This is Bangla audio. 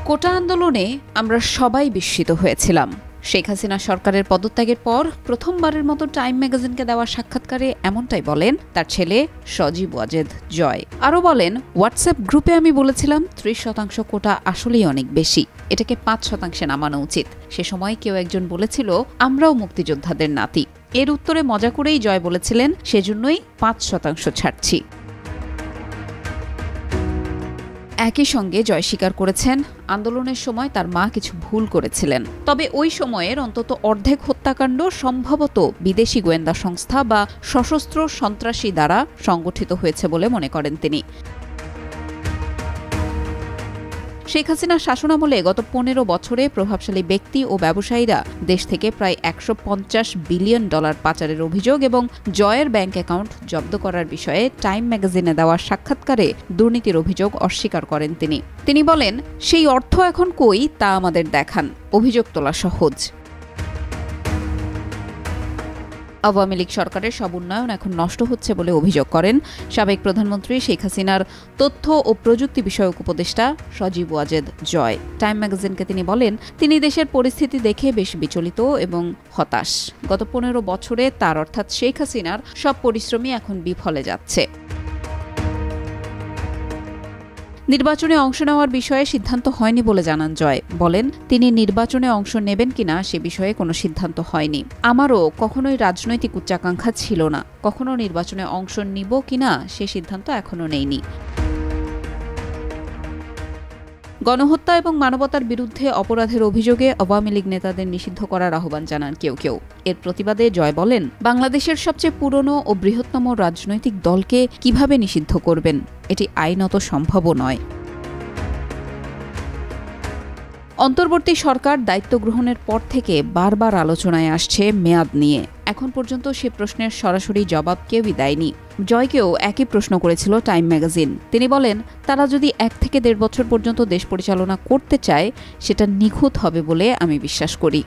কোটা আন্দোলনে আমরা সবাই বিস্মিত হয়েছিলাম। শেখ হাসিনা সরকারের পদত্যাগের পর প্রথমবারের মতো টাইম ম্যাগাজিনকে দেওয়া সাক্ষাৎকারে এমনটাই বলেন তার ছেলে সজীব ওয়াজেদ জয়। আরও বলেন, হোয়াটসঅ্যাপ গ্রুপে আমি বলেছিলাম 30% কোটা আসলেই অনেক বেশি, এটাকে 5% নামানো উচিত। সে সময় কেউ একজন বলেছিল আমরাও মুক্তিযোদ্ধাদের নাতি। এর উত্তরে মজা করেই জয় বলেছিলেন সেজন্যই 5% ছাড়ছি। একই সঙ্গে জয় স্বীকার করেছেন আন্দোলনের সময় তার মা কিছু ভুল করেছিলেন, তবে ওই সময়ের অন্তত অর্ধেক হত্যাকাণ্ড সম্ভবত বিদেশি গোয়েন্দা সংস্থা বা সশস্ত্র সন্ত্রাসী দ্বারা সংগঠিত হয়েছে বলে মনে করেন তিনি। শেখ হাসিনার শাসনামলে গত 15 বছরে প্রভাবশালী ব্যক্তি ও ব্যবসায়ীরা দেশ থেকে প্রায় $150 বিলিয়ন পাচারের অভিযোগ এবং জয়ের ব্যাংক অ্যাকাউন্ট জব্দ করার বিষয়ে টাইম ম্যাগাজিনে দেওয়া সাক্ষাৎকারে দুর্নীতির অভিযোগ অস্বীকার করেন তিনি বলেন, সেই অর্থ এখন কই তা আমাদের দেখান, অভিযোগ তোলা সহজ। আওয়ামী লীগ সরকারের সব উন্নয়ন এখন নষ্ট হচ্ছে বলে অভিযোগ করেন সাবেক প্রধানমন্ত্রী শেখ হাসিনার তথ্য ও প্রযুক্তি বিষয়ক উপদেষ্টা সজীব ওয়াজেদ জয়। টাইম ম্যাগাজিনকে তিনি বলেন, তিনি দেশের পরিস্থিতি দেখে বেশ বিচলিত এবং হতাশ। গত 15 বছরে তার অর্থাৎ শেখ হাসিনার সব পরিশ্রমই এখন বিফলে যাচ্ছে। নির্বাচনে অংশ নেওয়ার বিষয়ে সিদ্ধান্ত হয়নি বলে জানান জয়। বলেন, তিনি নির্বাচনে অংশ নেবেন কিনা সে বিষয়ে কোনো সিদ্ধান্ত হয়নি। আমারও কখনোই রাজনৈতিক উচ্চাকাঙ্ক্ষা ছিল না, কখনো নির্বাচনে অংশ নিব কিনা সে সিদ্ধান্ত এখনো নেইনি। গণহত্যা এবং মানবতার বিরুদ্ধে অপরাধের অভিযোগে আওয়ামী লীগ নেতাদের নিষিদ্ধ করার আহ্বান জানান কেউ। এর প্রতিবাদে জয় বলেন, বাংলাদেশের সবচেয়ে পুরনো ও বৃহত্তম রাজনৈতিক দলকে কিভাবে নিষিদ্ধ করবেন, এটি আইনত সম্ভবও নয়। অন্তর্বর্তী সরকার দায়িত্ব গ্রহণের পর থেকে বারবার আলোচনায় আসছে মেয়াদ নিয়ে। এখন পর্যন্ত সে প্রশ্নের সরাসরি জবাব কেউই দেয়নি। জয়কেও একই প্রশ্ন করেছিল টাইম ম্যাগাজিন। তিনি বলেন, তারা যদি 1 থেকে 1.5 বছর পর্যন্ত দেশ পরিচালনা করতে চায় সেটা নিখুঁত হবে বলে আমি বিশ্বাস করি।